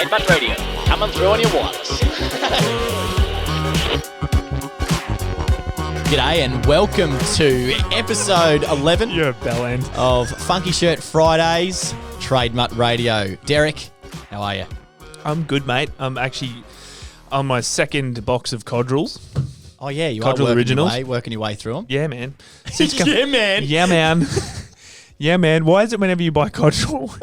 Trademark Radio, coming through on your wireless. G'day and welcome to episode 11 You're a bellend. of Funky Shirt Fridays, Trademark Radio. Derek, how are you? I'm good, mate. I'm actually on my second box of Codrils. Oh yeah, you Codral are Originals. working your way through them. Yeah, man. Yeah, man. Yeah, man. Yeah, man. Why is it whenever you buy Codral,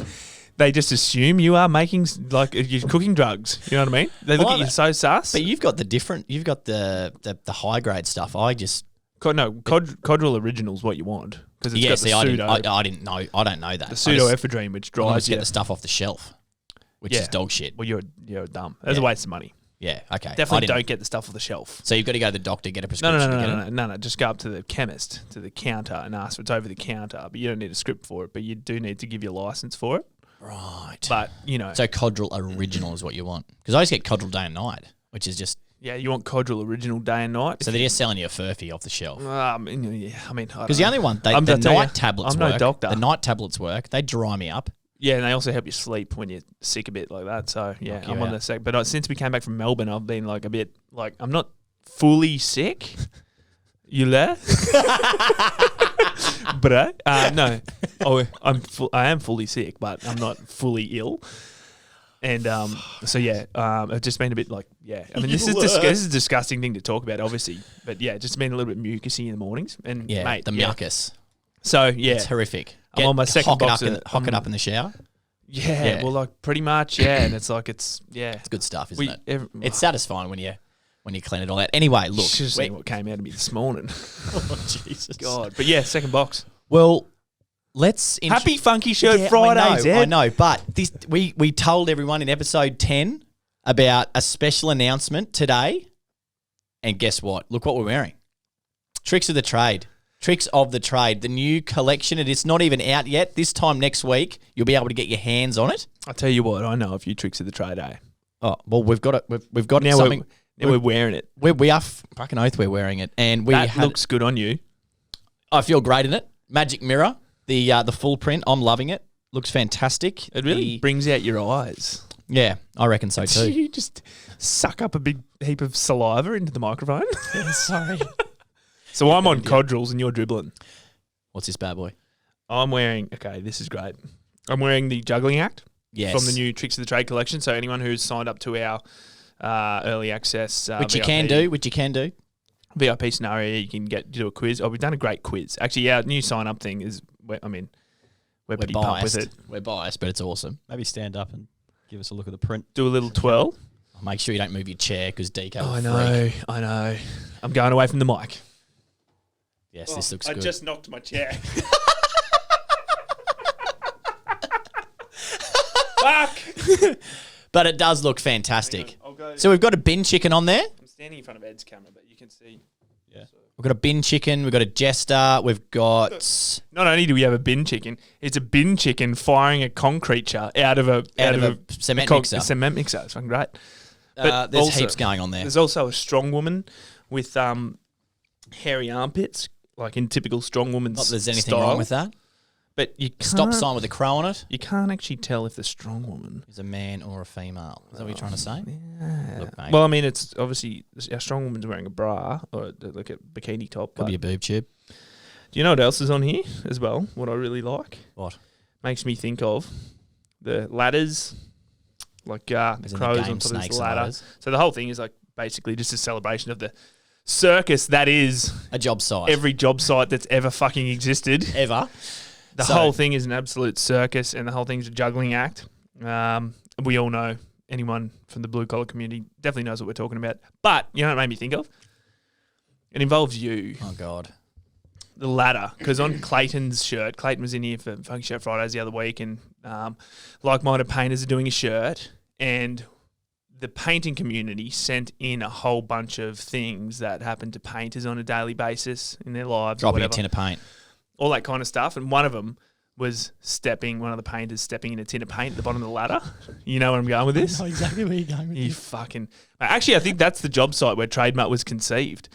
they just assume you are making, like, you're cooking drugs? You know what I mean? They look at you so sus. But you've got the high grade stuff. Codral Original's what you want. Because it's got the pseudo. I don't know that. The pseudoephedrine, which drives you. Get the stuff off the shelf, which is dog shit. Well, you're dumb. That's a waste of money. Yeah, okay. Definitely don't get the stuff off the shelf. So you've got to go to the doctor, get a prescription. No. Just go up to the chemist, to the counter, and ask for it's over the counter. But you don't need a script for it, but you do need to give your license for it. Right. But, you know. So Codral Original is what you want. Because I just get Codral Day and Night, which is just... Yeah, you want Codral Original Day and Night. So they're just selling you a furphy off the shelf. Because the only one, the night tablets work. I'm no doctor. The night tablets work. They dry me up. Yeah, and they also help you sleep when you're sick a bit like that. So, yeah, I'm on the sec. But since we came back from Melbourne, I've been like a bit, like, I'm not fully sick. You there? Bro? No. Oh, I am fully sick, but I'm not fully ill. And so, yeah, I've just been a bit like, yeah. I mean, this is a disgusting thing to talk about, obviously. But, yeah, just been a little bit mucusy in the mornings. And, mate, the mucus. So, yeah. It's horrific. I'm on my second box. Hock it up in the shower. Yeah, well, like, pretty much, yeah. And it's like, it's good stuff, isn't it? It's satisfying when you clean it all out. Anyway, look. Should have seen what came out of me this morning. Oh, Jesus. God. But, yeah, second box. Well, let's... Happy Funky Shirt Fridays, I know, but we told everyone in episode 10 about a special announcement today. And guess what? Look what we're wearing. Tricks of the Trade, the new collection. It is not even out yet. This time next week, you'll be able to get your hands on it. I'll tell you what, I know a few Tricks of the Trade, eh? Oh, well, we've got it. We've got now something. We're wearing it. We are fucking oath we're wearing it. And looks good on you. I feel great in it. Magic Mirror, the full print. I'm loving it. Looks fantastic. It really brings out your eyes. Yeah, I reckon so too. You just suck up a big heap of saliva into the microphone. Yeah, sorry. So I'm on Codrils and you're dribbling. What's this bad boy? I'm wearing, this is great. I'm wearing the Juggling Act from the new Tricks of the Trade collection. So anyone who's signed up to our early access which you can do. VIP scenario, you can do a quiz. Oh, we've done a great quiz. Actually, our new sign-up thing is, we're pretty pumped with it. We're biased, but it's awesome. Maybe stand up and give us a look at the print. Do a little twirl. Make sure you don't move your chair because DK will freak. I know. I'm going away from the mic. Yes, this looks good. I just knocked my chair. Fuck! But it does look fantastic. So we've got a bin chicken on there. I'm standing in front of Ed's camera, but you can see. Yeah. We've got a bin chicken. We've got a jester. We've got... Not only do we have a bin chicken, it's a bin chicken firing a concrete out of a cement mixer. A cement mixer. It's fucking great. But there's heaps going on there. There's also a strong woman with hairy armpits. Like in typical strong woman's style. Not that there's anything wrong with that. But you can't... Stop sign with a crow on it. You can't actually tell if the strong woman is a man or a female. Is that what you're trying to say? Yeah. Look, mate. Well, I mean, it's obviously... Our strong woman's wearing a bra or like a bikini top. Could be a boob tube. Do you know what else is on here as well? What I really like? What? Makes me think of the ladders. Like the crows on top of this ladder. So the whole thing is like basically just a celebration of the... circus that is a job site. Every job site that's ever fucking existed. Ever. The whole thing is an absolute circus and the whole thing's a juggling act. We all know, anyone from the blue collar community definitely knows what we're talking about. But you know what it made me think of? It involves you. Oh, God. The ladder. Because on Clayton's shirt, Clayton was in here for Funky Shirt Fridays the other week and like-minded painters are doing a shirt and... the painting community sent in a whole bunch of things that happen to painters on a daily basis in their lives. Dropping a tin of paint. All that kind of stuff. And one of them was one of the painters stepping in a tin of paint at the bottom of the ladder. You know where I'm going with this? I know exactly where you're going with this. Fucking... Actually, I think that's the job site where Trademark was conceived.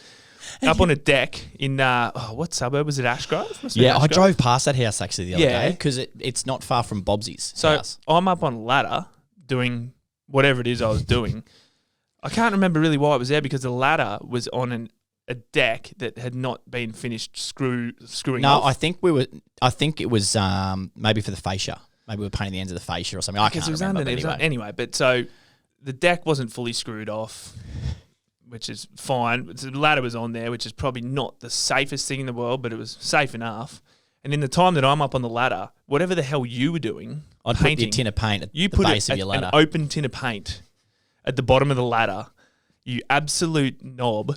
Up on a deck in, what suburb was it, Ashgrove? Yeah, I drove past that house actually the other day because it's not far from Bobsy's house. I'm up on a ladder doing whatever it is I was doing. I can't remember really why it was there because the ladder was on a deck that had not been finished screwing No, off. I think it was maybe for the fascia. Maybe we were painting the ends of the fascia or something. I can't remember. Anyway, but so the deck wasn't fully screwed off, which is fine. The ladder was on there, which is probably not the safest thing in the world, but it was safe enough. And in the time that I'm up on the ladder, whatever the hell you were doing, I'd put your tin of paint at the base of your ladder. An open tin of paint at the bottom of the ladder, you absolute knob.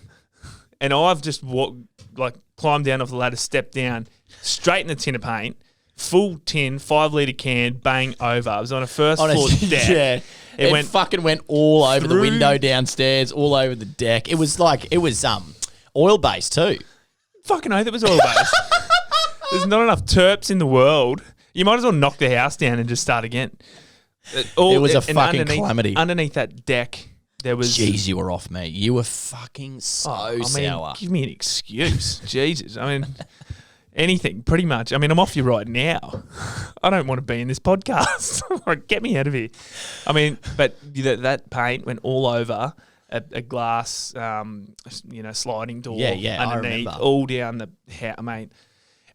And I've just climbed down off the ladder, stepped down, straight in the tin of paint, full tin, 5-litre can, bang, over. I was on a first floor deck. Yeah. It fucking went all over the window downstairs, all over the deck. It was oil-based too. Fucking oath, it was oil-based. There's not enough terps in the world. You might as well knock the house down and just start again. It was a fucking calamity. Underneath that deck, there was... Jeez, you were off me. You were fucking sour. Give me an excuse. Jesus. I mean, anything, pretty much. I mean, I'm off you right now. I don't want to be in this podcast. Like, get me out of here. I mean, but that paint went all over a glass, sliding door underneath, I remember. all down the house, mate.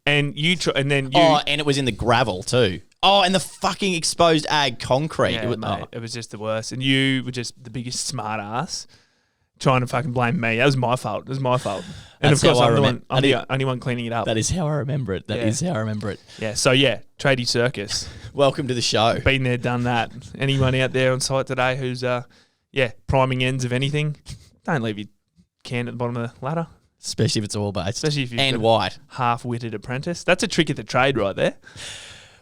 And and it was in the gravel too. Oh, and the fucking exposed ag concrete. Yeah, it was just the worst. And you were just the biggest smart ass trying to fucking blame me. That was my fault. And that's of course, I'm the only one cleaning it up. That is how I remember it. Yeah. So yeah, Tradie Circus. Welcome to the show. Been there, done that. Anyone out there on site today who's priming ends of anything, don't leave your can at the bottom of the ladder. Especially if it's oil-based. Especially if you've and white. Half-witted apprentice. That's a trick of the trade right there.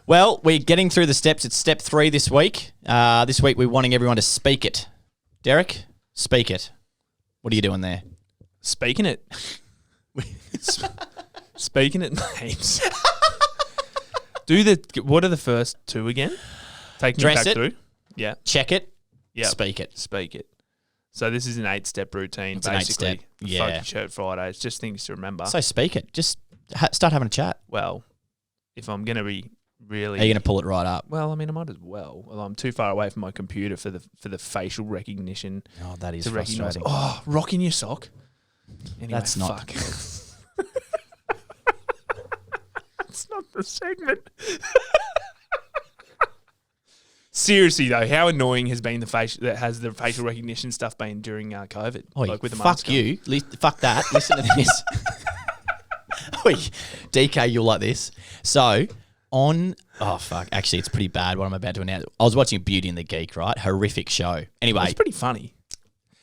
Well, we're getting through the steps. It's step 3 this week. This week we're wanting everyone to speak it. Derek, speak it. What are you doing there? Speaking it. Speaking it, mate. What are the first 2 again? Take me back through. Yeah. Check it. Yeah. Speak it. Speak it. So this is an 8-step routine, it's basically. An 8-step. Yeah. Funky Shirt Friday. It's just things to remember. So speak it. Just start having a chat. Well, if I'm going to be really... Are you going to pull it right up? Well, I mean, I might as well. Well, I'm too far away from my computer for the facial recognition. Oh, that is frustrating. Rocking your sock. Anyway, that's not... That's not the segment. Seriously though, how annoying has been the facial recognition stuff been during COVID? Oh, with the fuck you. Fuck that. Listen to this. Oi, DK, you'll like this. So actually, it's pretty bad what I'm about to announce. I was watching Beauty and the Geek, right? Horrific show. Anyway, it's pretty funny.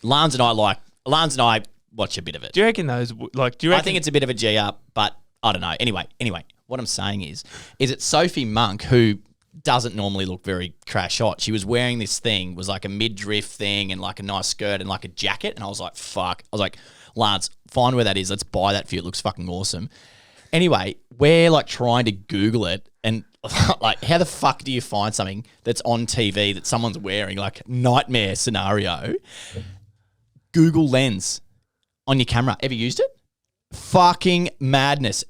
Lance and I watch a bit of it. Do you reckon those? I think it's a bit of a G up, but I don't know. Anyway, what I'm saying is it Sophie Monk, who doesn't normally look very crash hot. She was wearing this thing, was like a midriff thing and like a nice skirt and like a jacket. And I was like, fuck. I was like, Lance, find where that is. Let's buy that for you. It looks fucking awesome. Anyway, we're like trying to Google it. And like, how the fuck do you find something that's on TV that someone's wearing? Like, nightmare scenario. Google Lens on your camera. Ever used it? Fucking madness.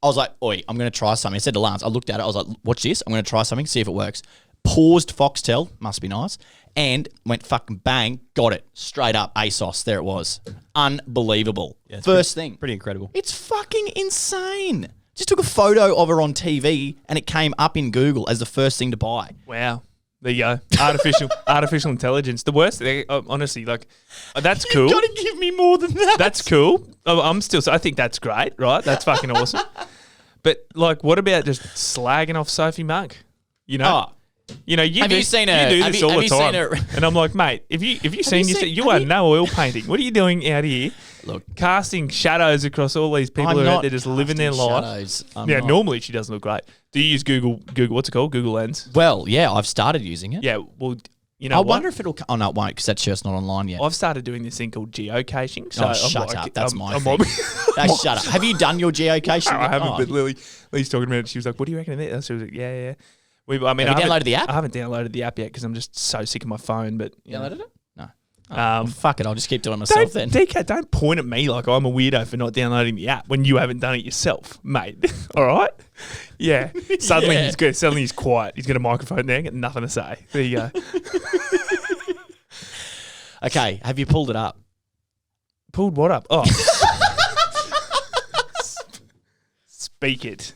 I was like, oi, I'm going to try something. I said to Lance, I looked at it. I was like, watch this. I'm going to try something, see if it works. Paused Foxtel, must be nice, and went fucking bang, got it. Straight up, ASOS, there it was. Unbelievable. Yeah, First thing. Pretty incredible. It's fucking insane. Just took a photo of her on TV and it came up in Google as the first thing to buy. Wow. There you go. Artificial intelligence. The worst thing, honestly, that's cool. You gotta give me more than that. That's cool. I think that's great, right? That's fucking awesome. But what about just slagging off Sophie Monk? You know, you do this all the time. And I'm like, mate, if you seen you are no oil painting. What are you doing out here? Look, casting shadows across all these people who are out there just living their life. Normally she doesn't look great. Do you use Google? What's it called? Google Lens. Well, yeah, I've started using it. Yeah, well, I wonder if it'll. Oh no, it won't because that shirt's not online yet. I've started doing this thing called geocaching. So shut up. That's my thing. Shut up. Have you done your geocaching? No, I haven't. But Lily's talking about it. She was like, "What do you reckon of it?" She was like, "Yeah." Have you downloaded the app? I haven't downloaded the app yet because I'm just so sick of my phone. But downloaded it? No. Well, fuck it. I'll just keep doing it myself then. DK, don't point at me like I'm a weirdo for not downloading the app when you haven't done it yourself, mate. All right? Yeah. Suddenly he's good. Suddenly he's quiet. He's got a microphone there, got nothing to say. There you go. Okay, have you pulled it up? Pulled what up? Oh. Speak it.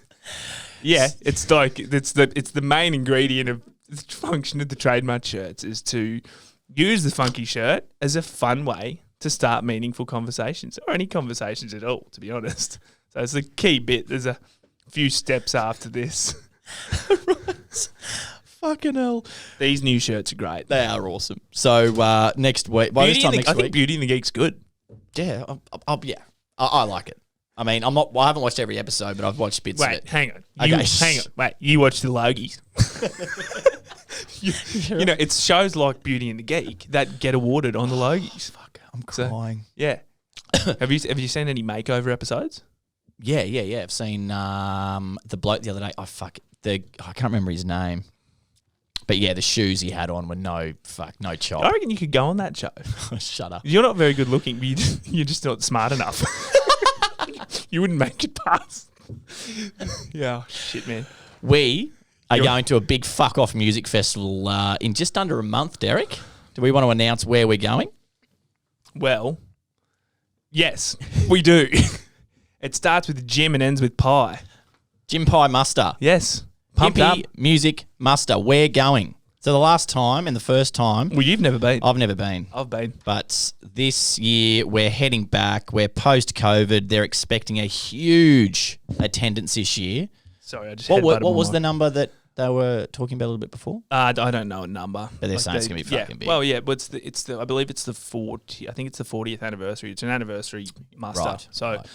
Yeah, it's like it's the main ingredient of the function of the trademark shirts is to use the funky shirt as a fun way to start meaningful conversations or any conversations at all, to be honest. So it's the key bit. There's a few steps after this. Fucking hell. These new shirts are great. They are awesome. So next week, by this time next I week, think Beauty and the Geek's good. yeah, I like it. I mean, I haven't watched every episode, but I've watched bits of it. Hang on. Okay. Hang on. Wait, you watch the Logies. you know, it's shows like Beauty and the Geek that get awarded on the Logies. Fuck, I'm crying. Yeah. Have you seen any makeover episodes? Yeah. I've seen the bloke the other day. I can't remember his name. But yeah, the shoes he had on were no chop. I reckon you could go on that show. Shut up. You're not very good looking, but you're just not smart enough. You wouldn't make it past. Yeah, shit, man. We are going to a big fuck off music festival in just under a month, Derek. Do we want to announce where we're going? Well, yes, we do. It starts with gym and ends with pie. Gympie Muster. Yes. Pumped up. Gympie Music Muster. We're going. So the last time and the first time. Well, you've never been. I've never been. I've been. But this year we're heading back. We're post-COVID. They're expecting a huge attendance this year. Sorry, I just What was the number that they were talking about a little bit before? I don't know a number. But they're saying it's going to be fucking big. Well, yeah, but it's the I believe it's the 40. I think it's the 40th anniversary. It's an anniversary muster. Right. So, Right.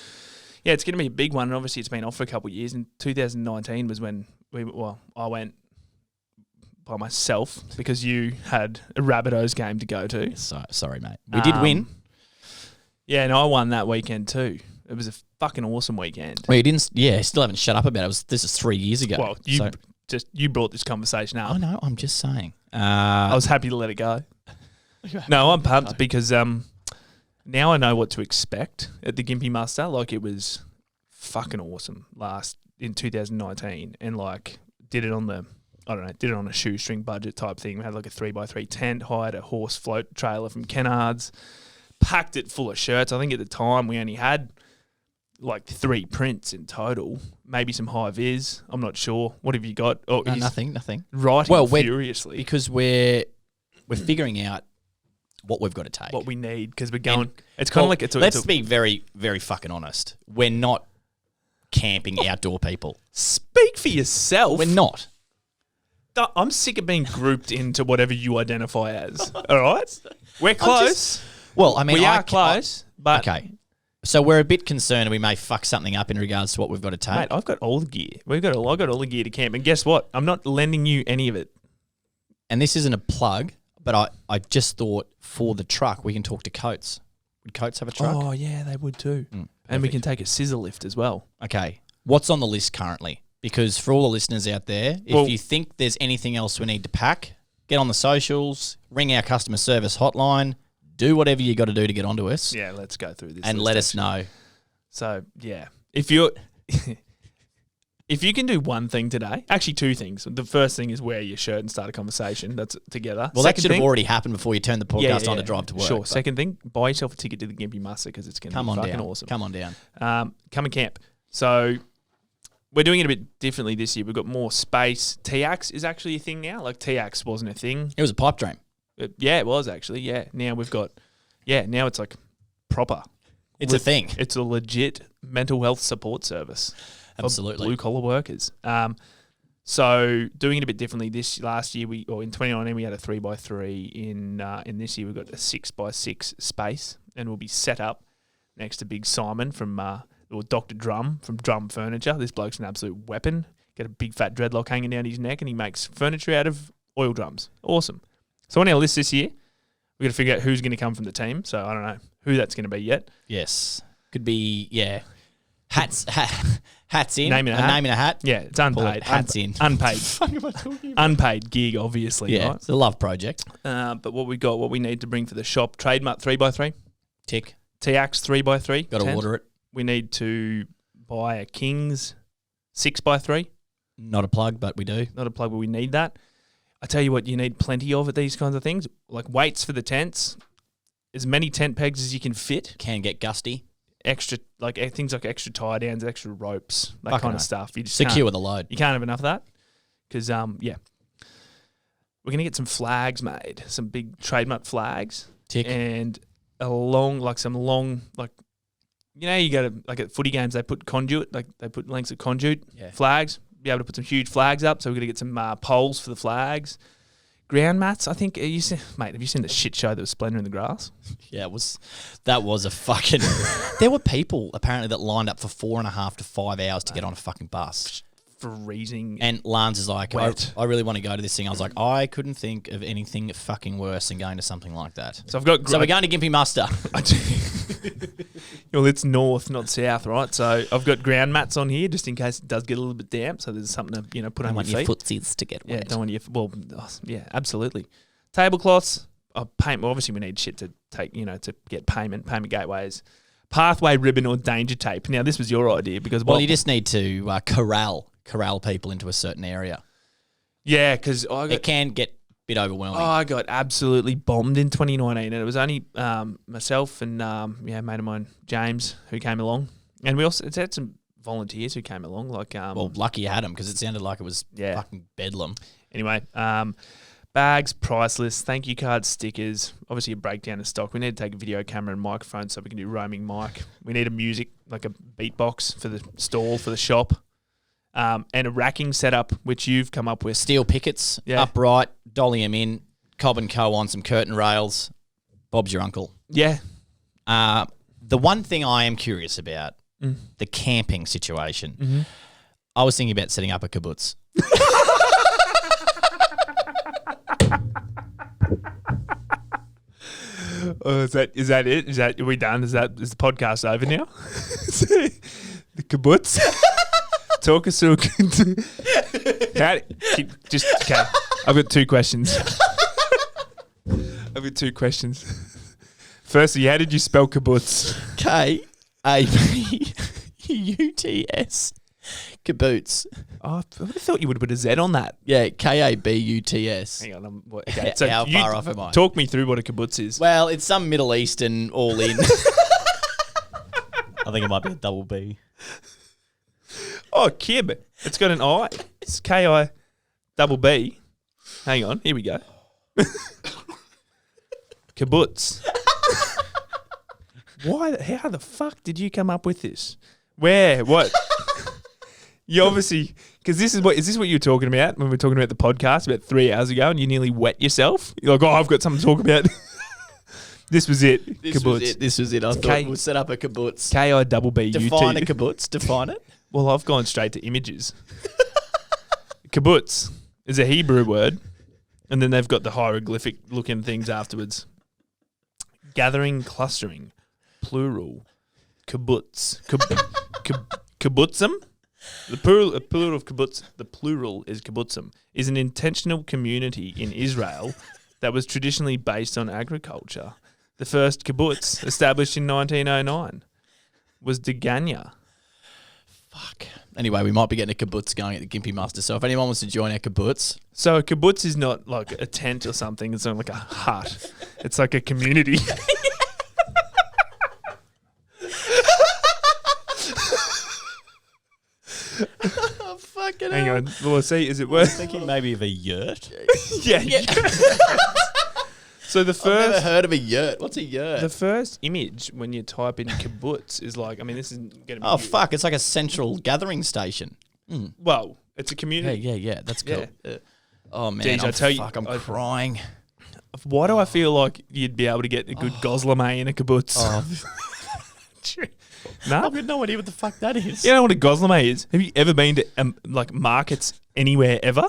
yeah, it's going to be a big one. And obviously, it's been off for a couple of years. And 2019 was when I went by myself because you had a Rabbitohs game to go to. So, sorry, mate. We did win. Yeah, and I won that weekend too. It was a fucking awesome weekend. Well, you didn't. Yeah, still haven't shut up about it. This is 3 years ago. Well, you brought this conversation up. I know. I'm just saying. I was happy to let it go. No, I'm pumped because now I know what to expect at the Gympie Muster. Like, it was fucking awesome in 2019, and like did it on a shoestring budget type thing. We had like a 3x3 tent, hired a horse float trailer from Kennards, packed it full of shirts. I think at the time we only had like 3 prints in total, maybe some high vis. I'm not sure. What have you got? Oh, No, nothing. Writing furiously because we're figuring out what we've got to take, what we need, because we're going. It's kind of like let's be very, very fucking honest. We're not camping outdoor people. Speak for yourself. We're not. I'm sick of being grouped into whatever you identify as. All right, we're close. We are close, but okay. So we're a bit concerned we may fuck something up in regards to what we've got to take. Mate, I've got all the gear. I've got all the gear to camp, and guess what? I'm not lending you any of it. And this isn't a plug, but I just thought for the truck we can talk to Coates. Would Coates have a truck? Oh yeah, they would too. And we can take a scissor lift as well. Okay. What's on the list currently? Because for all the listeners out there, if you think there's anything else we need to pack, get on the socials, ring our customer service hotline, do whatever you got to do to get onto us. Yeah, let's go through this. And let us know. So, yeah. If you can do one thing today, actually 2 things. The first thing is wear your shirt and start a conversation. That's together. Well, that should have already happened before you turn the podcast on to drive to work. Sure. Second thing, buy yourself a ticket to the Gympie Muster because it's going to be fucking awesome. Come on down. Come and camp. So we're doing it a bit differently this year. We've got more space. TX is actually a thing now. Like, TX wasn't a thing. It was a pipe dream. Yeah, it was actually. Yeah. Now we've got, now it's like proper. It's a thing. It's a legit mental health support service. Absolutely. Blue collar workers. So doing it a bit differently. Last year in 2019 we had a 3x3. In this year we've got a 6x6 space, and we'll be set up next to Big Simon from or Dr. Drum from Drum Furniture. This bloke's an absolute weapon. Got a big fat dreadlock hanging down his neck, and he makes furniture out of oil drums. Awesome. So on our list this year, we've got to figure out who's going to come from the team. So I don't know who that's going to be yet. Yes. Could be, hats in. Name in a hat. Name in a hat. Yeah, it's unpaid. Hats in. Unpaid. What am I talking about? Unpaid gig, obviously. Yeah, right? it's a love project. But what we need to bring for the shop, trademark 3x3. Tick. TX 3x3. Got to order it. We need to buy a King's 6x3. Not a plug, but we do. Not a plug, but we need that. I tell you what, you need plenty of at these kinds of things, like weights for the tents. as many tent pegs as you can fit. Can get gusty. Extra, like things like extra tie downs, extra ropes, that Fucking kind of hell. stuff. You just Secure the load. You can't have enough of that because, yeah. We're going to get some flags made, some big trademark flags. Tick. And some long, you know, you go to, like at footy games, they put conduit, like they put lengths of conduit, flags, be able to put some huge flags up. So we're going to get some poles for the flags. Ground mats, I think. Have you seen the shit show that was Splendor in the Grass? Yeah, that was a fucking... There were people, apparently, that lined up for 4.5 to 5 hours to get on a fucking bus. Freezing. And Lance is like, I really want to go to this thing. I was like, I couldn't think of anything fucking worse than going to something like that. So we're going to Gympie Muster. Well, it's north, not south, right? So I've got ground mats on here just in case it does get a little bit damp. So there's something to put on your feet. Footsies to get wet. Don't want your yeah, absolutely. Tablecloths. Obviously, we need shit to take, to get payment gateways, pathway ribbon or danger tape. Now, this was your idea because you just need to corral people into a certain area. Yeah, because it can get a bit overwhelming. I got absolutely bombed in 2019, and it was only myself and a mate of mine, James, who came along, and we also had some volunteers who came along. Lucky you had them because it sounded like it was fucking bedlam. Anyway, bags, price lists, thank you cards, stickers. Obviously, a breakdown of stock. We need to take a video camera and microphone so we can do roaming mic. We need a music, like a beatbox for the stall for the shop. And a racking setup, which you've come up with. Steel pickets, upright, dolly them in, Cobb & Co. on some curtain rails. Bob's your uncle. Yeah. The one thing I am curious about, the camping situation. Mm-hmm. I was thinking about setting up a kibbutz. Is that it? Are we done? Is the podcast over now? The kibbutz? Talk us through. Okay. I've got two questions. Firstly, how did you spell kibbutz? K-A-B-U-T-S. Kibbutz. Oh, I would have thought you would have put a Z on that. Yeah, K-A-B-U-T-S. Hang on. Okay. So how far off am I? Talk me through what a kibbutz is. Well, it's some Middle Eastern all-in. I think it might be a double B. Oh, kib. It's got an I. It's K-I-double-B. Hang on. Here we go. Kibbutz. How the fuck did you come up with this? Where? What? You obviously... Because is this what you were talking about when we were talking about the podcast about 3 hours ago and you nearly wet yourself? You're like, I've got something to talk about. This was it. This was it. I thought we'll set up a kibbutz. K-I-double-B-U-T. Define a kibbutz. Define it. Well, I've gone straight to images. Kibbutz is a Hebrew word, and then they've got the hieroglyphic-looking things afterwards. Gathering, clustering, plural, kibbutz. Kibbutzim? The plural of kibbutz, the plural is kibbutzim, is an intentional community in Israel that was traditionally based on agriculture. The first kibbutz, established in 1909, was Degania. Fuck. Anyway, we might be getting a kibbutz going at the Gympie Muster. So if anyone wants to join our kibbutz. So a kibbutz is not like a tent or something. It's not like a hut. It's like a community. Oh, fucking Hang on. Well, see, is it worth... Thinking maybe of a yurt. Yeah. So the I've first... never heard of a yurt. What's a yurt? The first image when you type in kibbutz is like... I mean, this isn't going to be... Oh, fuck. It's like a central gathering station. Well, it's a community. Yeah. That's cool. Yeah. Oh, man. Jeez, I tell you... I'm crying. Why do I feel like you'd be able to get a good goslamay in a kibbutz? Oh. No? I've got no idea what the fuck that is. You know what a goslamay is? Have you ever been to like markets anywhere ever?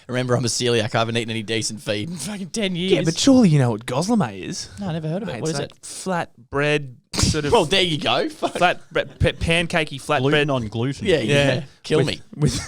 Remember, I'm a celiac. I haven't eaten any decent feed in fucking 10 years. Yeah, but surely you know what goslamay is. No, I never heard of it. Mate, What is it's it? like flat bread, sort of... Well, there you go. Fuck. flat pancakey flat Gluten bread. on gluten. Yeah. Kill me. With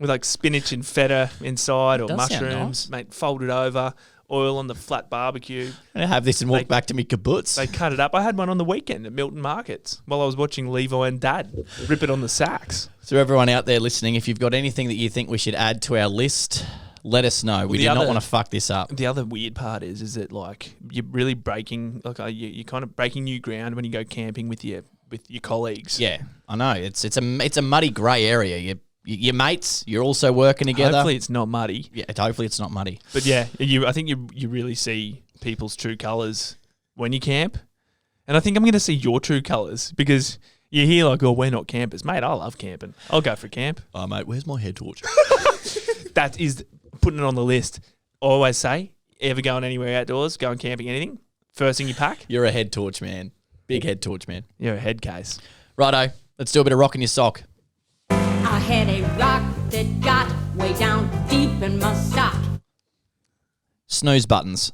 like spinach and feta inside or does sound mushrooms, nice. mate, folded over, oil on the flat barbecue. I'm going to have this and walk back to me kibbutz. They cut it up. I had one on the weekend at Milton Markets while I was watching Levi and Dad rip it on the sacks. So everyone out there listening, if you've got anything that you think we should add to our list, Let us know. We the do not other- want to fuck this up. The other weird part is that like you're really breaking, like you're kind of breaking new ground when you go camping with your colleagues. Yeah, I know. It's a muddy grey area. Your mates, you're also working together. Hopefully it's not muddy. Yeah, hopefully it's not muddy. But yeah, I think you really see people's true colours when you camp. And I think I'm going to see your true colours because you hear like, oh, we're not campers. Mate, I love camping. I'll go for a camp. Oh, mate, where's my head torch? That is putting it on the list. I always say, ever going anywhere outdoors, going camping, anything, first thing you pack? You're a head torch man. Big head torch man. You're a head case. Righto, let's do a bit of rocking your sock. I had a rock that got way down deep in my sock. Snooze buttons.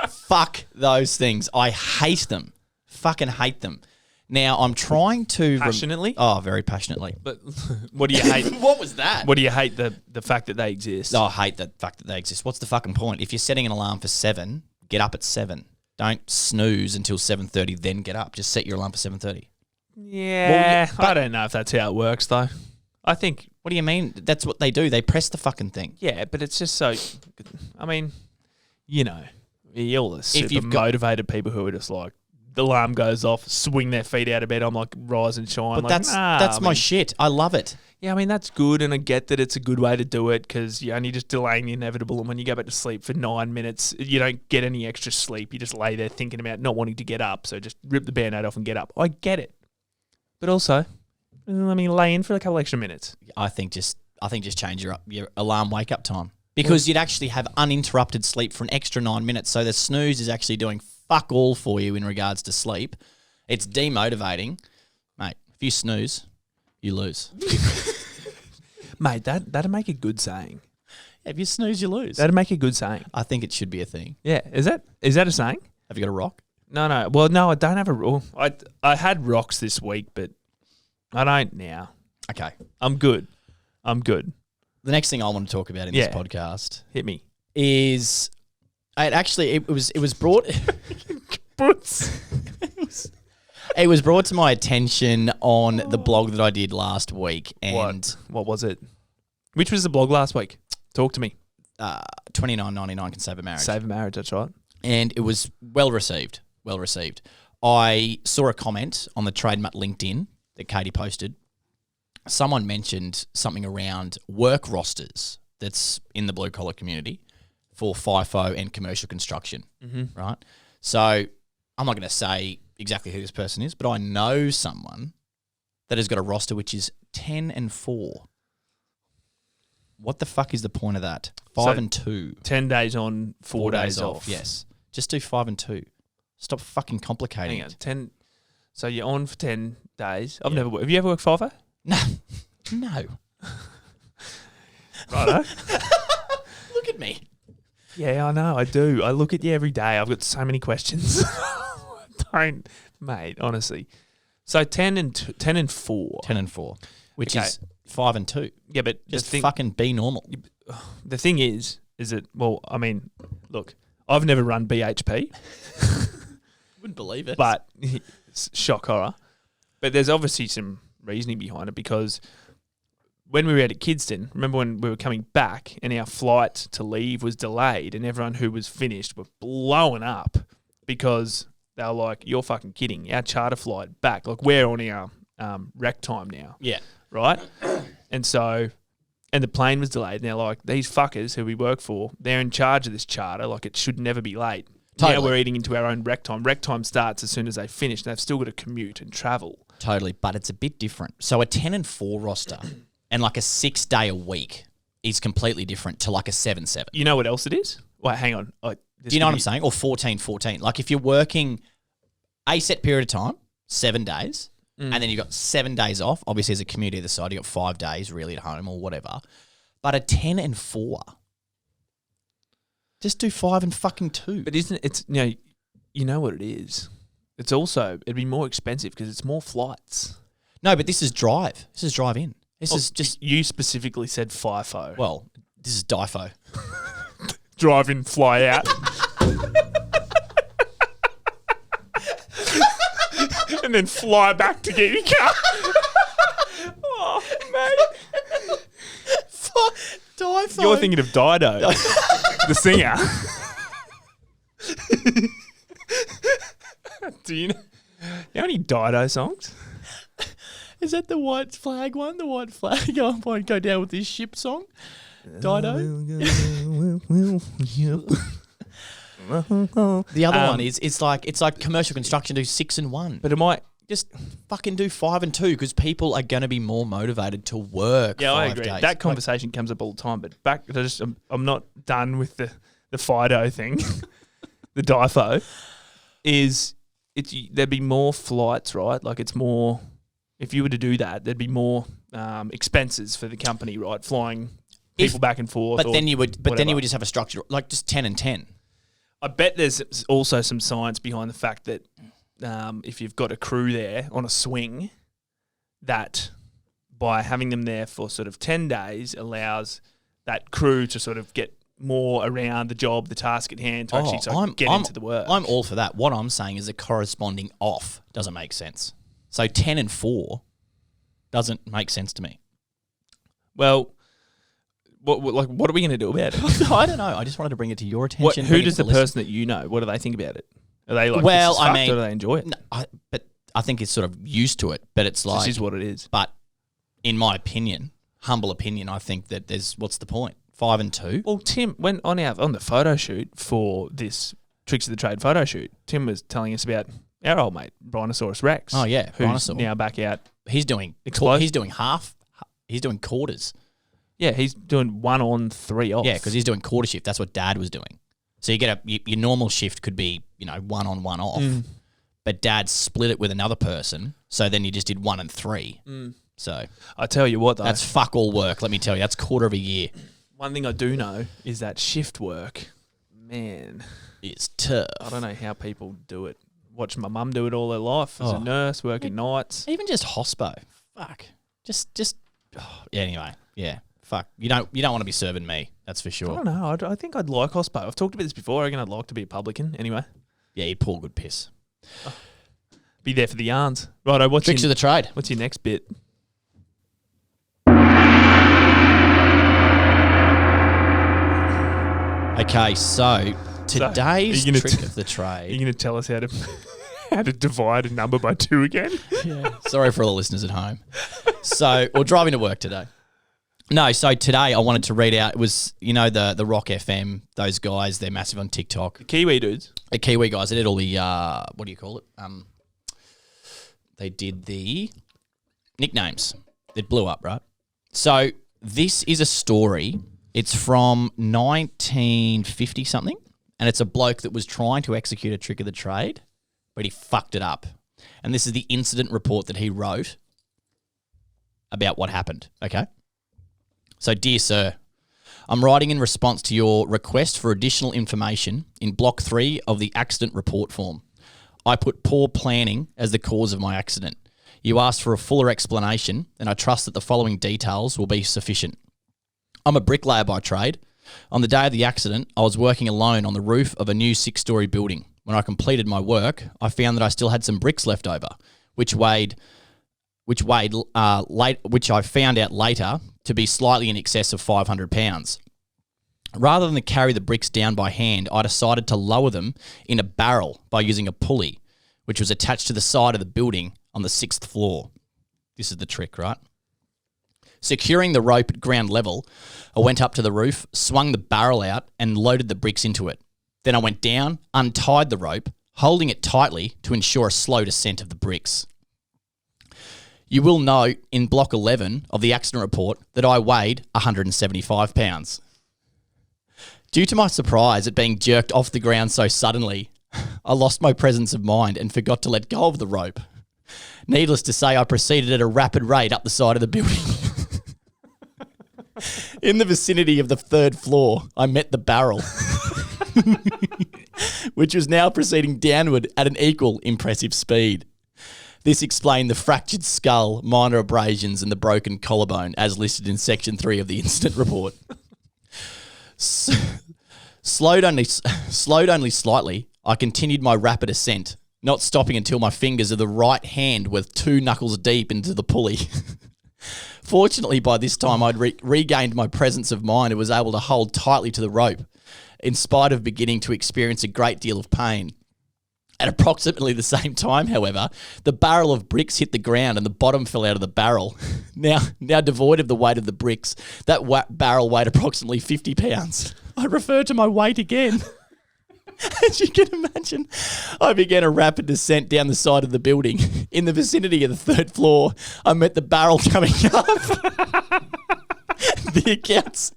Fuck those things. I hate them. Fucking hate them. Now, I'm trying to... Passionately? Oh, very passionately. But what do you hate? What was that? What do you hate the fact that they exist? Oh, I hate the fact that they exist. What's the fucking point? If you're setting an alarm for 7, get up at 7. Don't snooze until 7:30, then get up. Just set your alarm for 7:30. Yeah, but- I don't know if that's how it works though. I think, What do you mean? That's what they do. They press the fucking thing. yeah, but it's just so. I mean, you know, you're all the super you've got- motivated people who are just like, the alarm goes off, swing their feet out of bed. I'm like, rise and shine. But like, that's I my mean, shit. I love it. Yeah, I mean, that's good, and I get that it's a good way to do it because you're only just delaying the inevitable. And when you go back to sleep for 9 minutes, you don't get any extra sleep. You just lay there thinking about not wanting to get up. So just rip the Band-Aid off and get up. I get it. But also, let me lay in for a couple extra minutes. I think just change your alarm wake up time because you'd actually have uninterrupted sleep for an extra 9 minutes. So the snooze is actually doing fuck all for you in regards to sleep. It's demotivating, mate. If you snooze, you lose. Mate, that'd make a good saying. If you snooze, you lose. That'd make a good saying. I think it should be a thing. Yeah, is that a saying? Have you got a rock? No. Well, no, I don't have a rule. I had rocks this week, but I don't now. Okay. I'm good. The next thing I want to talk about in this podcast Hit me. is it was brought it was brought to my attention on the blog that I did last week, and What was it? Which was the blog last week? Talk to me. $29.99 can save a marriage. Save a marriage, that's right. And it was well received. Well received. I saw a comment on the Trademark LinkedIn that Katie posted. Someone mentioned something around work rosters that's in the blue collar community for FIFO and commercial construction, right? So I'm not going to say exactly who this person is, but I know someone that has got a roster which is 10 and 4. What the fuck is the point of that? 5 and 2. 10 days on, 4 days off. Yes. Just do 5 and 2. Stop fucking complicating Hang on, it. 10. So you're on for 10 days. Have you ever worked FIFO? No. No. Righto. Look at me. Yeah, I know. I do. I look at you every day. I've got so many questions. Don't, mate. Honestly. So 10 and 4. 10 and 4, which Okay. is 5 and 2. Yeah, but Just fucking be normal. the thing is that, well, I mean, look, I've never run BHP, Wouldn't believe it. but shock horror. But there's obviously some reasoning behind it because when we were out at Kidston, remember when we were coming back and our flight to leave was delayed and everyone who was finished were blowing up because they were like, you're fucking kidding. Our charter flight back, like we're on our rec time now, yeah. right? And the plane was delayed. And they're like, these fuckers who we work for, they're in charge of this charter. Like it should never be late. Totally. Now we're eating into our own rec time. Rec time starts as soon as they finish. They've still got to commute and travel. Totally, but it's a bit different. So a 10 and 4 roster and like a 6 day a week is completely different to like a 7-7. You know what else it is? Wait, hang on. Do you know what I'm saying? Or 14-14. Like if you're working a set period of time, 7 days, and then you've got 7 days off. Obviously, as a community either side, you've got 5 days really at home or whatever. But a 10 and 4, just do 5 and fucking 2. But isn't it, you know what it is? It's also, it'd be more expensive because it's more flights. No, but this is drive. This is drive in. This is just, You specifically said FIFO. well, this is DIFO. Drive in, fly out. And then fly back to get your car. Oh, mate. Diphone. You're thinking of Dido, the singer. Do you know any Dido songs? Is that the white flag one? The white flag. I won't go down with this ship song. Dido. The other one is it's like commercial construction do 6 and 1. But it might. Just fucking do 5 and 2 because people are going to be more motivated to work. Yeah, 5 I agree. days. That conversation comes up all the time. But back, I'm not done with the FIDO thing. The DIFO there'd be more flights, right? Like it's more. If you were to do that, there'd be more expenses for the company, right? Flying people back and forth. But then you would just have a structure like just 10 and 10. I bet there's also some science behind the fact that if you've got a crew there on a swing, that by having them there for sort of 10 days allows that crew to sort of get more around the job, the task at hand, to actually get into the work. I'm all for that. What I'm saying is the corresponding off doesn't make sense. So 10 and 4 doesn't make sense to me. Well, what are we going to do about it? I don't know. I just wanted to bring it to your attention. Who does the person that you know, what do they think about it? Are they like, well, this is fucked, or do they enjoy it? No, but I think it's sort of used to it. But it's like this is what it is. But in my opinion, humble opinion, I think that what's the point? 5 and 2. Well, Tim, when on the photo shoot for this Tricks of the Trade photo shoot, Tim was telling us about our old mate Brontosaurus Rex. Oh yeah, who's Brontosaur. now back out. He's doing half. He's doing quarters. Yeah, he's doing 1 on 3 off. Yeah, because he's doing quarter shift. That's what Dad was doing. So you get your normal shift could be 1 on 1 off, but Dad split it with another person. So then you just did 1 and 3. So I tell you what, though, that's fuck all work. Let me tell you, that's quarter of a year. One thing I do know is that shift work, man, is tough. I don't know how people do it. Watched my mum do it all her life as a nurse, working nights. Even just hospo. Fuck. Yeah, anyway. Yeah. Fuck. You don't want to be serving me. That's for sure. I don't know. I think I'd like hospo. I've talked about this before. I reckon I'd like to be a publican. Anyway. Yeah, you'd pull good piss. Be there for the yarns. Righto, Tricks of the trade. What's your next bit? Okay, so today's trick of the trade. You're going to tell us how to divide a number by 2 again? Yeah. Sorry for all the listeners at home. So we're driving to work today. No, so today I wanted to read out, it was, the Rock FM, those guys, they're massive on TikTok. The Kiwi dudes. The Kiwi guys, they did all the, what do you call it? They did the nicknames. It blew up, right? So this is a story. It's from 1950 something, and it's a bloke that was trying to execute a trick of the trade, but he fucked it up. And this is the incident report that he wrote about what happened, okay? So, dear sir, I'm writing in response to your request for additional information in Block 3 of the accident report form. I put poor planning as the cause of my accident. You asked for a fuller explanation, and I trust that the following details will be sufficient. I'm a bricklayer by trade. On the day of the accident, I was working alone on the roof of a new 6-story building. When I completed my work, I found that I still had some bricks left over, which I found out later to be slightly in excess of 500 pounds. Rather than carry the bricks down by hand, I decided to lower them in a barrel by using a pulley, which was attached to the side of the building on the 6th floor. This is the trick, right? Securing the rope at ground level, I went up to the roof, swung the barrel out, and loaded the bricks into it. Then I went down, untied the rope, holding it tightly to ensure a slow descent of the bricks. You will note in Block 11 of the accident report that I weighed 175 pounds. Due to my surprise at being jerked off the ground so suddenly, I lost my presence of mind and forgot to let go of the rope. Needless to say, I proceeded at a rapid rate up the side of the building. In the vicinity of the 3rd floor, I met the barrel, which was now proceeding downward at an equal impressive speed. This explained the fractured skull, minor abrasions, and the broken collarbone, as listed in Section 3 of the incident report. Slowed only slightly, I continued my rapid ascent, not stopping until my fingers of the right hand were 2 knuckles deep into the pulley. Fortunately, by this time, I'd regained my presence of mind and was able to hold tightly to the rope, in spite of beginning to experience a great deal of pain. At approximately the same time, however, the barrel of bricks hit the ground and the bottom fell out of the barrel. Now devoid of the weight of the bricks, that barrel weighed approximately 50 pounds. I refer to my weight again. As you can imagine, I began a rapid descent down the side of the building. In the vicinity of the 3rd floor, I met the barrel coming up. The accounts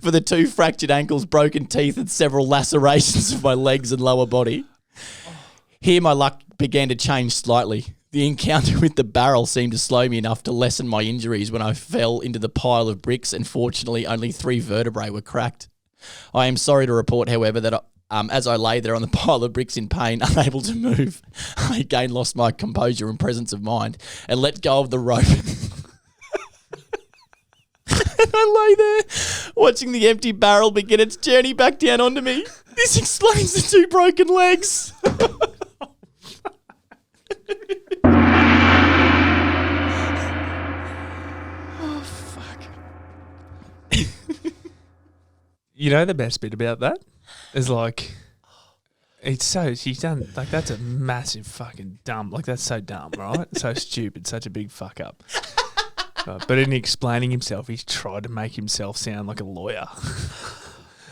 for the 2 fractured ankles, broken teeth, and several lacerations of my legs and lower body. Here my luck began to change slightly. The encounter with the barrel seemed to slow me enough to lessen my injuries when I fell into the pile of bricks, and fortunately only 3 vertebrae were cracked. I am sorry to report, however, that as I lay there on the pile of bricks in pain, unable to move, I again lost my composure and presence of mind and let go of the rope. And I lay there, watching the empty barrel begin its journey back down onto me. This explains the 2 broken legs. Oh, fuck. You know the best bit about that is like, she's done, like, that's a massive fucking dumb, like, that's so dumb, right? So stupid, such a big fuck up. But in explaining himself, he's tried to make himself sound like a lawyer.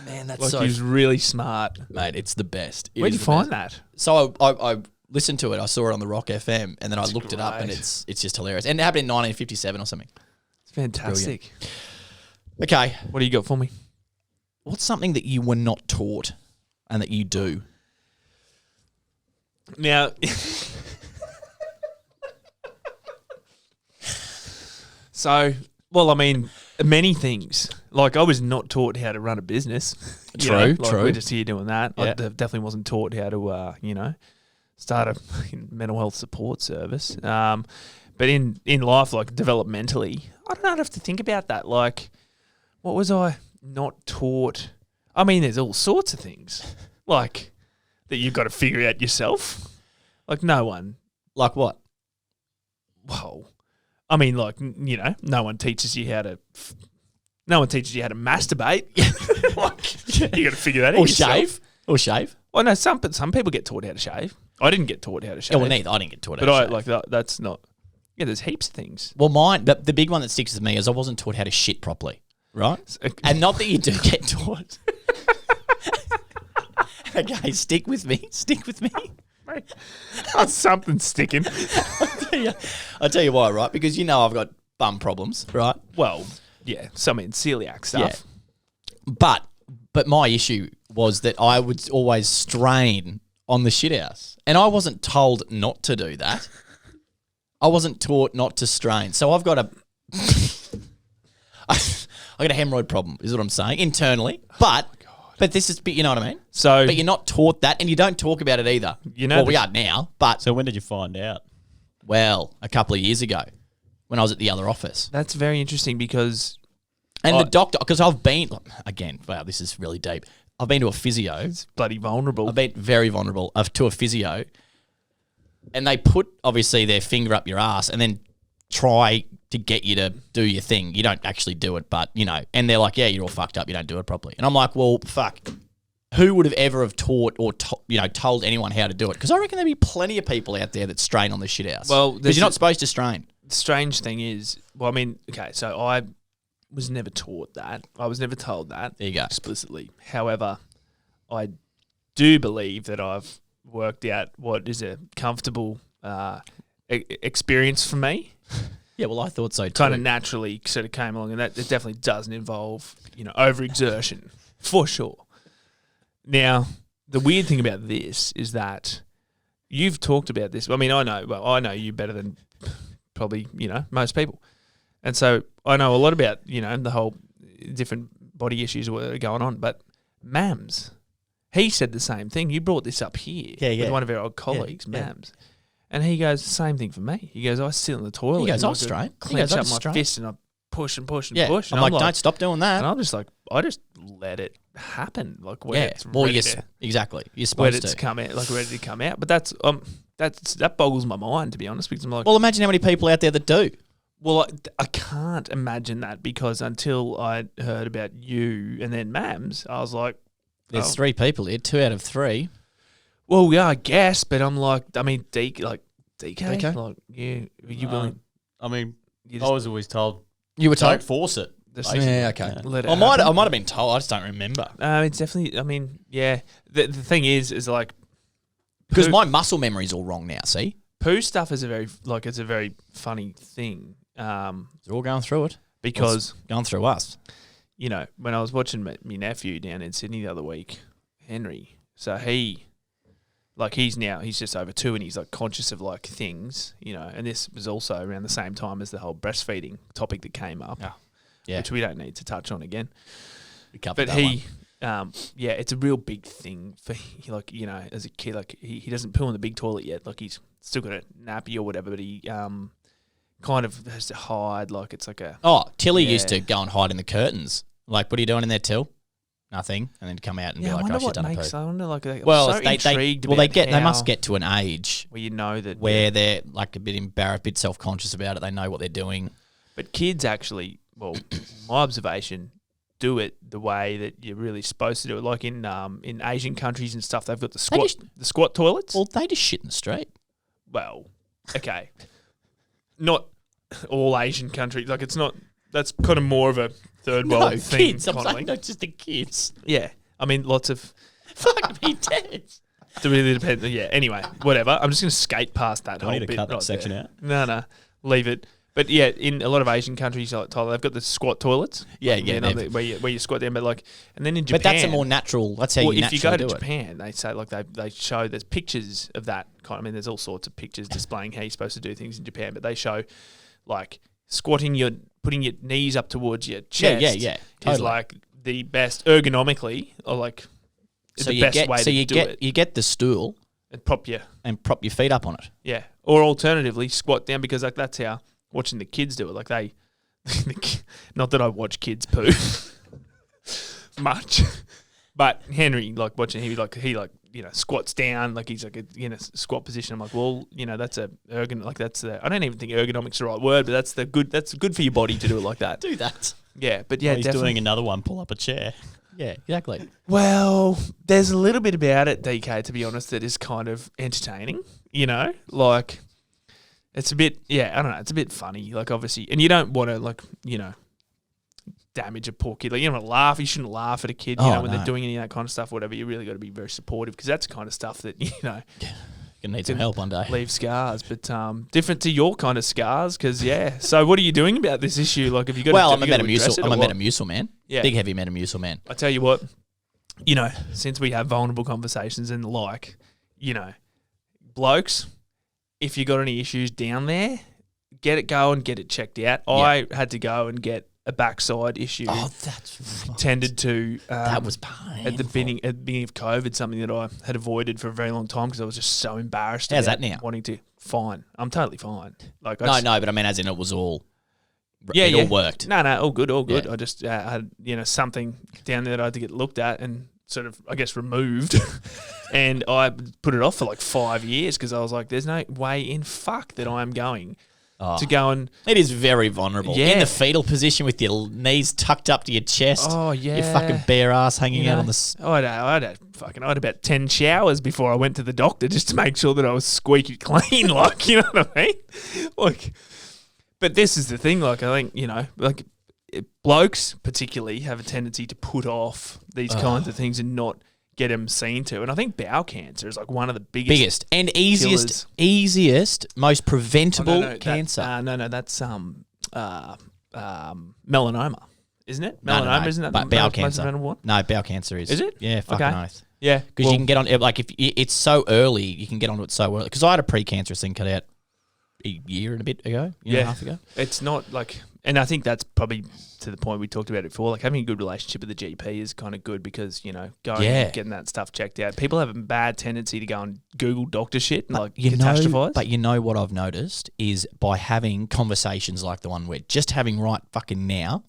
Man, that's Like so... he's really smart. Mate, it's the best. Where'd you find that? So I listened to it. I saw it on the Rock FM, and then I looked it up, and it's just hilarious. And it happened in 1957 or something. It's fantastic. Brilliant. Okay. What do you got for me? What's something that you were not taught and that you do? Now... So, well, I mean, many things. Like, I was not taught how to run a business. True. We're just here doing that. Yeah. I definitely wasn't taught how to, start a mental health support service. But in life, like, developmentally, I don't know. I'd have to think about that. Like, what was I not taught? I mean, there's all sorts of things, like, that you've got to figure out yourself. Like, no one. Like what? Well... I mean, like, no one teaches you how to masturbate. Like, you got to figure that out. Or shave. Or shave. Well, no, some people get taught how to shave. I didn't get taught how to shave. Yeah, well, neither. I didn't get taught how to shave. But that's not. Yeah, there's heaps of things. Well, but the big one that sticks with me is I wasn't taught how to shit properly, right? And not that you do get taught. Okay, stick with me. Stick with me. Oh, something's sticking. I'll tell you why, right? Because I've got bum problems, right? Well, yeah, celiac stuff. Yeah. But my issue was that I would always strain on the shit house. And I wasn't told not to do that. I wasn't taught not to strain. So I've got a hemorrhoid problem, is what I'm saying, internally. But this is, you know what I mean? But you're not taught that, and you don't talk about it either. Well, we are now, but... So when did you find out? Well, a couple of years ago when I was at the other office. That's very interesting because... And the doctor, because I've been... Again, wow, this is really deep. I've been to a physio. It's bloody vulnerable. I've been very vulnerable to a physio. And they put, obviously, their finger up your ass and then try to get you to do your thing. You don't actually do it, but, and they're like, yeah, you're all fucked up. You don't do it properly. And I'm like, well, fuck. Who would have ever taught or, told anyone how to do it? Because I reckon there'd be plenty of people out there that strain on the shit house. Well, because you're not supposed to strain. The strange thing is, so I was never taught that. I was never told that. There you go. Explicitly. However, I do believe that I've worked out what is a comfortable experience for me. Yeah, well, I thought so too. Kind of naturally sort of came along, and that it definitely doesn't involve, overexertion, for sure. Now, the weird thing about this is that you've talked about this. I mean, I know you better than probably, most people. And so I know a lot about, the whole different body issues that are going on. But Mams, he said the same thing. You brought this up here with one of our old colleagues, Mams. And he goes, same thing for me. He goes, I sit in the toilet. He goes, I'll strain. Clench up my fist and I push and push and push. And I'm like, don't stop doing that. And I'm just like, I just let it happen. Like where it's ready to, exactly. You're supposed where it's come out, like ready to come out. But that boggles my mind, to be honest, because I'm like, well, imagine how many people out there that do. Well, I can't imagine that because until I heard about you and then Mams, I was like, There's 3 people here, 2 out of 3. well, yeah, I guess, but I'm like, I mean, DK, DK? like, yeah, are you willing? I mean, You I just was always told, You were don't told? force it. Yeah, okay. let it I might happen. have been told. I just don't remember. It's definitely. I mean, yeah. The thing is like Because poo- my muscle memory's all wrong now, see? poo stuff is it's a very funny thing. They're all going through it. Because Going through us. you know, when I was watching my nephew down in Sydney the other week, Henry, so he's just over 2 and he's like conscious of like things, you know, and this was also around the same time as the whole breastfeeding topic that came up, Yeah. which we don't need to touch on again. We covered But that he, one. it's a real big thing for like, you know, as a kid, like he doesn't poo in the big toilet yet, like he's still got a nappy or whatever, but he kind of has to hide, like it's like a Tilly yeah. used to go and hide in the curtains. Like, what are you doing in there, Till? Nothing. And then come out and be I like, wonder oh, she's what done a makes. poo. I wonder, like, I'm Well, so they intrigued. they about get they must how- get to an age where you know that where they're like a bit embarrassed, a bit self-conscious about it. They know what they're doing. But kids actually, well, my observation, do it the way that you're really supposed to do it. Like in Asian countries and stuff, they've got the squat toilets. Well, they just shit in the street. Well, okay, not all Asian countries. Like it's not. That's kind of more of a third world thing. kids. I'm kind of saying like. not just the kids. Yeah, I mean, lots of. Fuck me dead. It really depends. Yeah. Anyway, whatever. I'm just going to skate past that Do I whole need to bit cut that right section there. out? No, leave it. But yeah, in a lot of Asian countries, like Tyler, they've got the squat toilets. Yeah, Like, yeah, you know, they've- where you squat down. But like, and then in Japan, But that's a more natural. That's how well, you if you naturally go to do it. Japan, they say like they show there's pictures of that kind. I mean, there's all sorts of pictures displaying how you're supposed to do things in Japan. But they show like putting your knees up towards your chest. yeah, Is totally. like the best ergonomically, or like So the you best get way to do it. you get the stool And prop your and prop your feet up on it. yeah, or alternatively squat down because like that's how watching the kids do it. Like they, not that I watch kids poo much, but Henry like watching he you know squats down like he's like in a squat position. I'm like, well, you know that's I don't even think ergonomics the right word, but that's good for your body to do it like that. Do that. Yeah, but yeah, He's definitely. doing another one, pull up a chair. Yeah, exactly. Well, there's a little bit about it, DK, to be honest, that is kind of entertaining, you know? Like, it's a bit, I don't know, it's a bit funny, like, obviously. And you don't want to, like, you know, damage a poor kid. Like, you don't want to laugh. You shouldn't laugh at a kid, you Oh, know, when no. they're doing any of that kind of stuff, whatever. You really got to be very supportive because that's the kind of stuff that, you know, Gonna need some help one day. leave scars. But different to your kind of scars because, yeah. So what are you doing about this issue? Like, have you got Well, to I'm a you gotta address Metamucil. it I'm or a what? Metamucil man. Yeah. Big heavy Metamucil man. I tell you what, you know, since we have vulnerable conversations and the like, you know, blokes, if you got any issues down there, get it going, get it checked out. I had to go and get a backside issue Oh, that's tended to. that was painful. at the beginning of COVID, something that I had avoided for a very long time because I was just so embarrassed. How's about that now? Wanting to fine, I'm totally fine. Like I No, just- no, but I mean, as in it was all. Yeah, it yeah. all worked. No, all good, all good. Yeah. I just had, you know, something down there that I had to get looked at and sort of, I guess, removed. And I put it off for like 5 years because I was like, there's no way in fuck that I am going Oh. to go and, It is very vulnerable. Yeah. In the fetal position with your knees tucked up to your chest. oh, yeah. Your fucking bare ass hanging you out know, on the. I had about 10 showers before I went to the doctor just to make sure that I was squeaky clean. Like, you know what I mean? Like, but this is the thing. Like, I think, you know, like blokes particularly have a tendency to put off these kinds of things and not get them seen to. And I think bowel cancer is like one of the biggest And easiest, most preventable cancer. That's melanoma, isn't it? Melanoma, isn't that but the bowel most cancer. preventable one? No, bowel cancer is. Is it? Yeah, fucking Okay. oath. Yeah, Because you can get on like if it's so early, you can get onto it so early. Because I had a precancerous thing cut out a year and a bit ago, year and a half ago. It's not like, and I think that's probably to the point we talked about it before. Like having a good relationship with the GP is kind of good because, you know, going and getting that stuff checked out. People have a bad tendency to go and Google doctor shit and like catastrophize. But you know what I've noticed is by having conversations like the one we're just having right fucking now,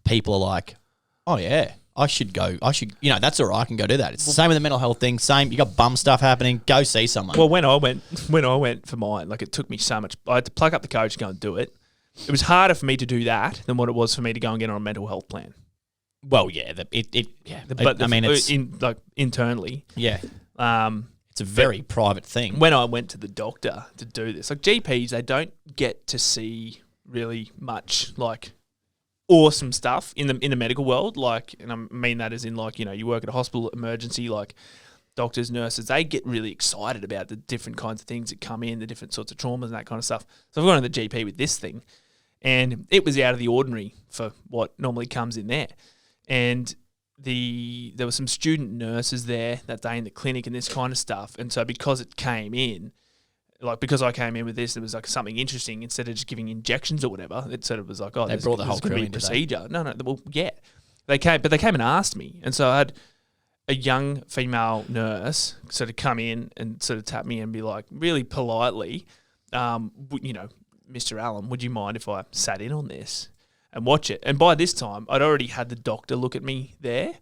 people are like, oh yeah, I should go. You know, that's all right. I can go do that. It's the same with the mental health thing. Same. You got bum stuff happening. Go see someone. Well, when I went for mine, like it took me so much. I had to plug up the coach, go and do it. it was harder for me to do that than what it was for me to go and get on a mental health plan. Well, yeah, it's internally. Yeah, Um, it's a very private thing. when I went to the doctor to do this, like GPs, they don't get to see really much like awesome stuff in the medical world. Like, and I mean that as in like, you know, you work at a hospital emergency, like doctors, nurses, they get really excited about the different kinds of things that come in, the different sorts of traumas and that kind of stuff. So I've gone to the GP with this thing, and it was out of the ordinary for what normally comes in there. And there were some student nurses there that day in the clinic and this kind of stuff. And so because it came in, like because I came in with this, it was like something interesting. Instead of just giving injections or whatever, it sort of was like, oh, They brought the whole crew be in today. procedure. No, well, yeah, they came and asked me, and so I had a young female nurse sort of come in and sort of tap me and be like, really politely, you know, Mr. Allen, would you mind if I sat in on this and watch it? And by this time, I'd already had the doctor look at me there.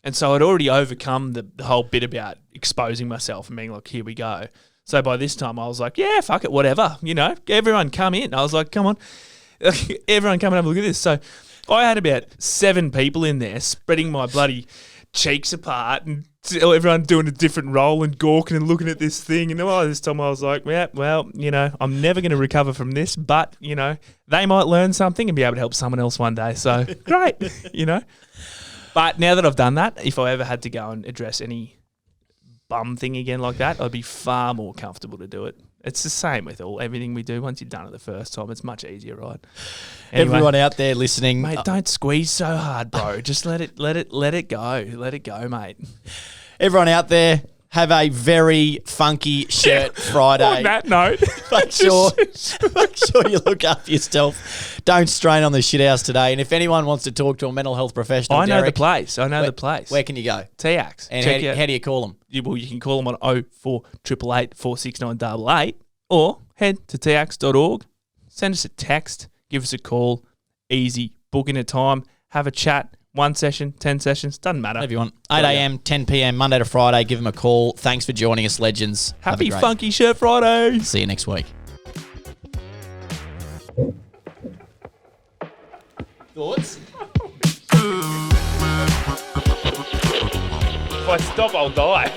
And so I'd already overcome the whole bit about exposing myself and being like, here we go. So by this time, I was like, yeah, fuck it, whatever. You know, everyone come in. I was like, come on. Everyone come and have a look at this. So I had about 7 people in there spreading my bloody cheeks apart and everyone doing a different role and gawking and looking at this thing. And this time I was like, yeah, well, you know, I'm never going to recover from this, but, you know, they might learn something and be able to help someone else one day. So great, you know. But now that I've done that, if I ever had to go and address any bum thing again like that, I'd be far more comfortable to do it. It's the same with everything we do. Once you've done it the first time, it's much easier, right? Anyway, Everyone out there listening, mate, don't squeeze so hard, bro. Just let it go. Let it go, mate. everyone out there, have a very funky shirt Friday. On that note, Make sure you look after yourself. Don't strain on the shithouse today. And if anyone wants to talk to a mental health professional, I know Derek, the place. I know the place. Where can you go? TAX. And Check how do you call them? you can call them on 0488 46988 or head to tax.org, send us a text, give us a call, easy, book in a time, have a chat, 1 session, 10 sessions, doesn't matter. Whatever you want. 8 a.m., 10 p.m., Monday to Friday. Give them a call. Thanks for joining us, legends. Have a Happy great- Funky Shirt Friday. See you next week. Thoughts? If I stop, I'll die.